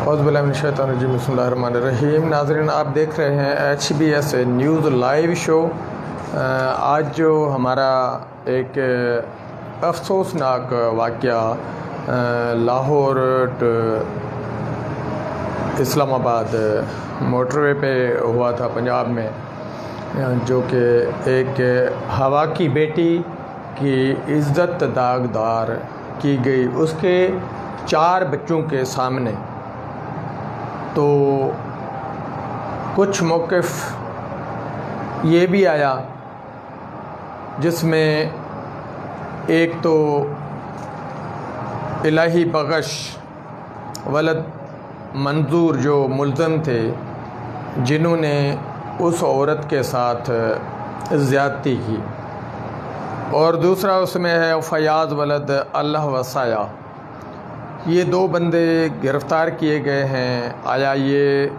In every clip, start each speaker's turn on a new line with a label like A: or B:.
A: औज़ुबिल्लाहिमिनश्शैतानिर्रजीम बिस्मिल्लाहिर्रहमानिर्रहीम। नाज़रीन, आप देख रहे हैं HBS न्यूज़ लाइव शो। आज जो हमारा एक अफसोसनाक वाक़या लाहौर इस्लामाबाद मोटरवे पे हुआ था पंजाब में, जो कि एक हवा की बेटी की इज़्ज़त दागदार की गई उसके 4 बच्चों के सामने। तो कुछ मौक़िफ़ ये भी आया जिसमें एक तो इलाही बख्श वलद मंजूर जो मुल्ज़म थे जिन्होंने उस औरत के साथ ज़्यादती की, और दूसरा उसमें है फ़याज़ वलद अल्लाह वसाया। ये 2 बंदे गिरफ़्तार किए गए हैं। आया ये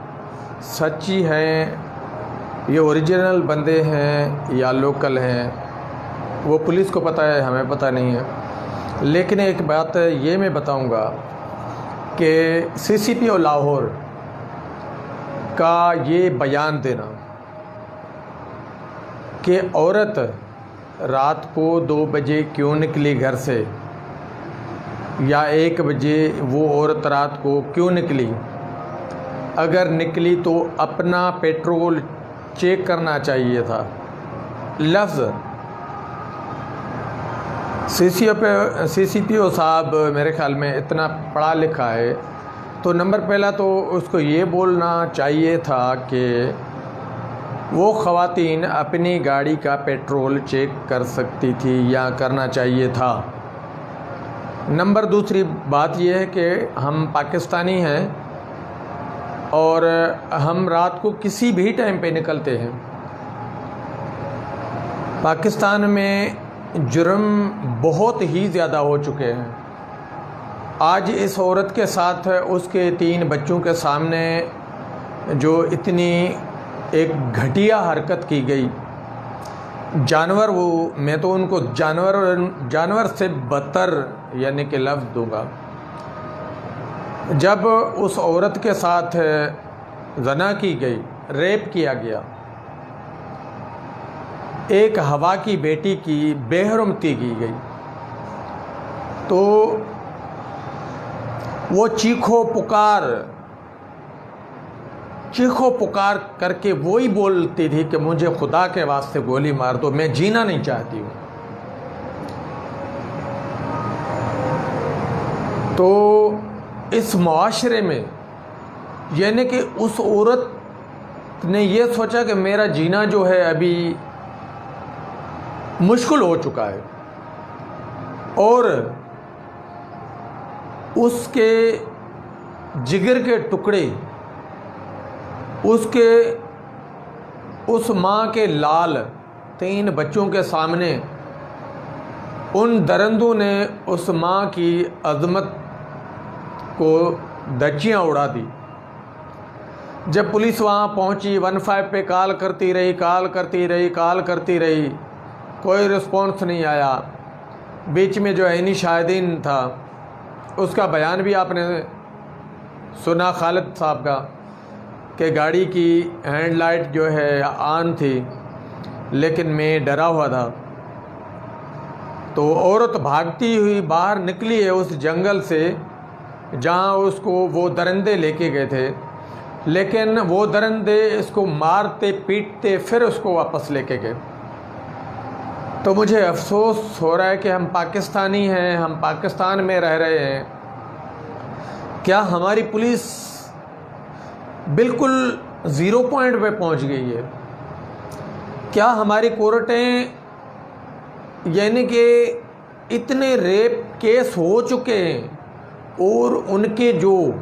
A: सच्ची हैं, ये ओरिजिनल बंदे हैं या लोकल हैं, वो पुलिस को पता है, हमें पता नहीं है। लेकिन एक बात ये मैं बताऊंगा कि CCPO लाहौर का ये बयान देना कि औरत रात को 2 बजे क्यों निकली घर से या 1 बजे वो औरत रात को क्यों निकली, अगर निकली तो अपना पेट्रोल चेक करना चाहिए था। लफ्ज़ CCPO साहब मेरे ख़्याल में इतना पढ़ा लिखा है, तो नंबर पहला तो उसको ये बोलना चाहिए था कि वो ख़वातीन अपनी गाड़ी का पेट्रोल चेक कर सकती थी या करना चाहिए था। नंबर दूसरी बात यह है कि हम पाकिस्तानी हैं और हम रात को किसी भी टाइम पे निकलते हैं। पाकिस्तान में जुर्म बहुत ही ज़्यादा हो चुके हैं। आज इस औरत के साथ उसके 3 बच्चों के सामने जो इतनी एक घटिया हरकत की गई, जानवर, वो मैं तो उनको जानवर से बदतर यानी कि लफ्ज़ दूंगा। जब उस औरत के साथ ज़ना की गई, रेप किया गया, एक हवा की बेटी की बेहरमती की गई, तो वो चीखो पुकार करके वो ही बोलती थी कि मुझे खुदा के वास्ते गोली मार दो, मैं जीना नहीं चाहती हूँ। तो इस मुआशरे में यानी कि उस औरत ने ये सोचा कि मेरा जीना जो है अभी मुश्किल हो चुका है, और उसके जिगर के टुकड़े, उस माँ के लाल 3 बच्चों के सामने उन दरिंदों ने उस माँ की अज़मत को धज्जियाँ उड़ा दी। जब पुलिस वहाँ पहुँची, 15 पे कॉल करती रही, कोई रिस्पॉन्स नहीं आया। बीच में जो ऐनी शाहिदीन था उसका बयान भी आपने सुना, खालिद साहब का, कि गाड़ी की हेडलाइट जो है ऑन थी लेकिन मैं डरा हुआ था। तो औरत भागती हुई बाहर निकली है उस जंगल से जहाँ उसको वो दरिंदे लेके गए थे, लेकिन वो दरिंदे इसको मारते पीटते फिर उसको वापस लेके गए। तो मुझे अफसोस हो रहा है कि हम पाकिस्तानी हैं, हम पाकिस्तान में रह रहे हैं। क्या हमारी पुलिस बिल्कुल 0 पॉइंट पे पहुंच गई है? क्या हमारी कोर्टें यानी कि इतने रेप केस हो चुके हैं और उनके जो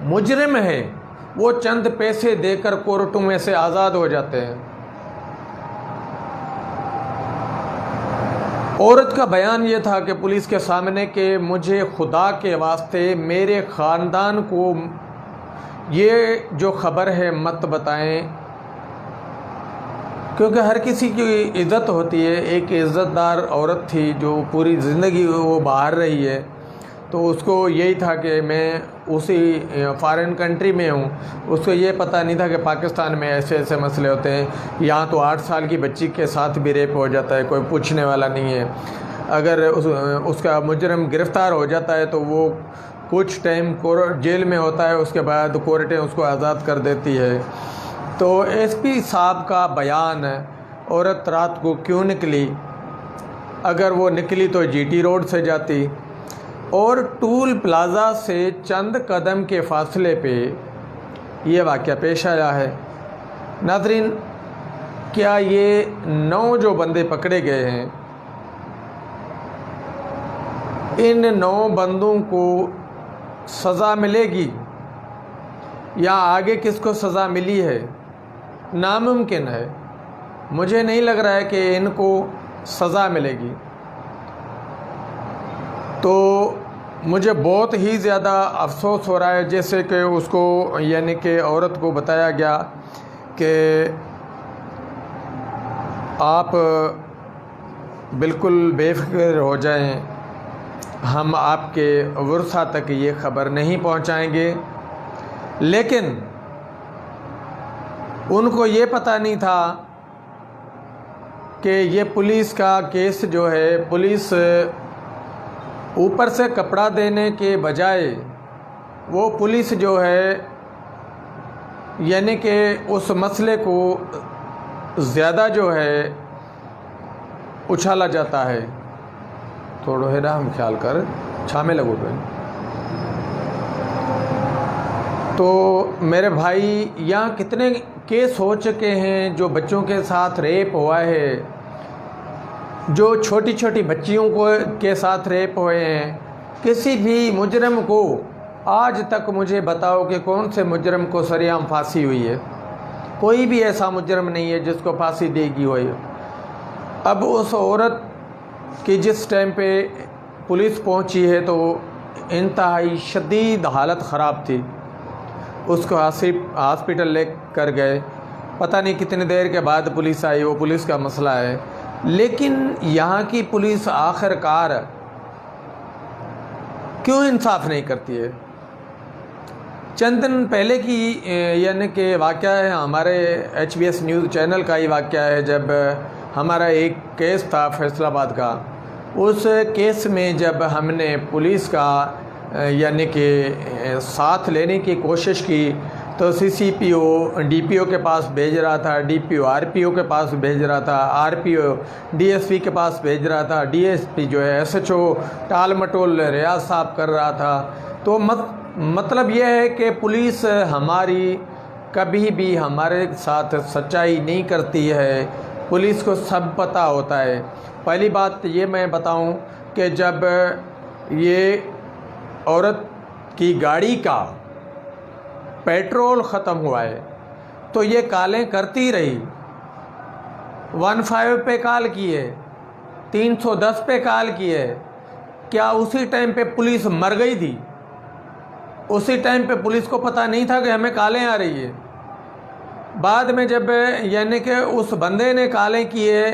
A: मुजरिम हैं वो चंद पैसे देकर कोर्टों में से आज़ाद हो जाते हैं? औरत का बयान ये था कि पुलिस के सामने कि मुझे खुदा के वास्ते मेरे ख़ानदान को ये जो ख़बर है मत बताएं, क्योंकि हर किसी की इज़्ज़त होती है। एक इज़्ज़तदार औरत थी जो पूरी ज़िंदगी वो बाहर रही है, तो उसको यही था कि मैं उसी फॉरेन कंट्री में हूँ, उसको ये पता नहीं था कि पाकिस्तान में ऐसे ऐसे मसले होते हैं। यहाँ तो 8 साल की बच्ची के साथ भी रेप हो जाता है, कोई पूछने वाला नहीं है। अगर उसका मुजरम गिरफ़्तार हो जाता है तो वो कुछ टाइम जेल में होता है, उसके बाद कोर्टें उसको आज़ाद कर देती है। तो एसपी साहब का बयान, औरत रात को क्यों निकली, अगर वो निकली तो जीटी रोड से जाती, और टूल प्लाज़ा से चंद कदम के फासले पे ये वाक़या पेश आया है। नाज़रीन, क्या ये 9 जो बंदे पकड़े गए हैं, इन 9 बंदों को सज़ा मिलेगी या आगे किसको सज़ा मिली है, नामुमकिन है। मुझे नहीं लग रहा है कि इनको सज़ा मिलेगी। तो मुझे बहुत ही ज़्यादा अफसोस हो रहा है, जैसे कि उसको यानी कि औरत को बताया गया कि आप बिल्कुल बेफ़िक्र हो जाएं, हम आपके वर्सा तक ये ख़बर नहीं पहुंचाएंगे। लेकिन उनको ये पता नहीं था कि ये पुलिस का केस जो है, पुलिस ऊपर से कपड़ा देने के बजाय वो पुलिस जो है यानी कि उस मसले को ज़्यादा जो है उछाला जाता है। थोड़ो है ना, हम ख्याल कर छामे लगो पे। तो मेरे भाई, यहाँ कितने केस हो चुके हैं जो बच्चों के साथ रेप हुआ है, जो छोटी छोटी बच्चियों के साथ रेप हुए हैं। किसी भी मुजरम को आज तक मुझे बताओ कि कौन से मुजरम को सरेआम फांसी हुई है? कोई भी ऐसा मुजरम नहीं है जिसको फांसी देगी हुई। अब उस औरत की जिस टाइम पे पुलिस पहुंची है तो इंतहाई शदीद हालत ख़राब थी। उसको हॉस्पिटल ले कर गए, पता नहीं कितनी देर के बाद पुलिस आई, वो पुलिस का मसला है। लेकिन यहाँ की पुलिस आखिरकार क्यों इंसाफ नहीं करती है? चंद दिन पहले की यानी कि वाक़या है, हमारे HBS न्यूज़ चैनल का ही वाक़या है, जब हमारा एक केस था फैसलाबाद का। उस केस में जब हमने पुलिस का यानी कि साथ लेने की कोशिश की तो CCPO DPO के पास भेज रहा था, DPO RPO के पास भेज रहा था, RPO DSP के पास भेज रहा था, DSP जो है SHO टाल मटोल रियाज साहब कर रहा था। तो मतलब यह है कि पुलिस हमारी कभी भी हमारे साथ सच्चाई नहीं करती है। पुलिस को सब पता होता है। पहली बात ये मैं बताऊं कि जब ये औरत की गाड़ी का पेट्रोल ख़त्म हुआ है तो ये कॉलें करती रही। 15 पे कॉल किए, 310 पे कॉल किए। क्या उसी टाइम पे पुलिस मर गई थी? उसी टाइम पे पुलिस को पता नहीं था कि हमें कॉलें आ रही है? बाद में जब यानी कि उस बंदे ने कॉलें किए,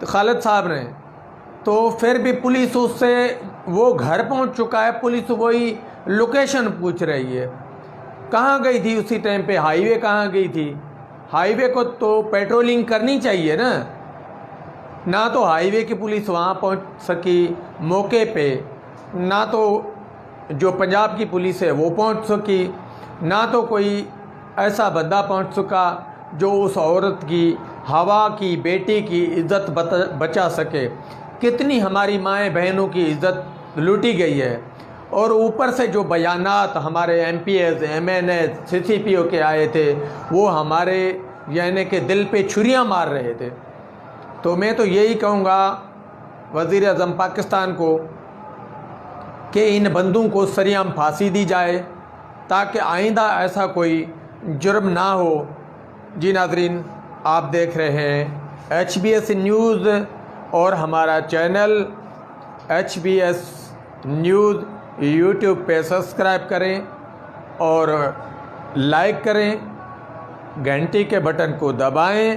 A: खालिद साहब ने, तो फिर भी पुलिस उससे, वो घर पहुंच चुका है, पुलिस वही लोकेशन पूछ रही है। कहाँ गई थी उसी टाइम पे? हाईवे कहाँ गई थी? हाईवे को तो पेट्रोलिंग करनी चाहिए ना तो हाईवे की पुलिस वहाँ पहुँच सकी मौके पे, ना तो जो पंजाब की पुलिस है वो पहुँच सकी, ना तो कोई ऐसा बंदा पहुँच सका जो उस औरत की, हवा की बेटी की इज़्ज़त बचा सके। कितनी हमारी माएँ बहनों की इज़्ज़त लूटी गई है। और ऊपर से जो बयानात हमारे MPs MNs CCPO के आए थे, वो हमारे यानी कि दिल पे छुरियां मार रहे थे। तो मैं तो यही कहूँगा वज़ीर आज़म पाकिस्तान को कि इन बंदों को सरेआम फांसी दी जाए ताकि आइंदा ऐसा कोई जुर्म ना हो। जी नाज़रीन, आप देख रहे हैं HBS न्यूज़ और हमारा चैनल HBS न्यूज़ YouTube पे सब्सक्राइब करें और लाइक करें, घंटी के बटन को दबाएं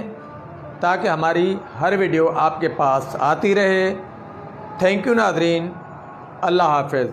A: ताकि हमारी हर वीडियो आपके पास आती रहे। थैंक यू नाज़रीन, अल्लाह हाफ़िज़।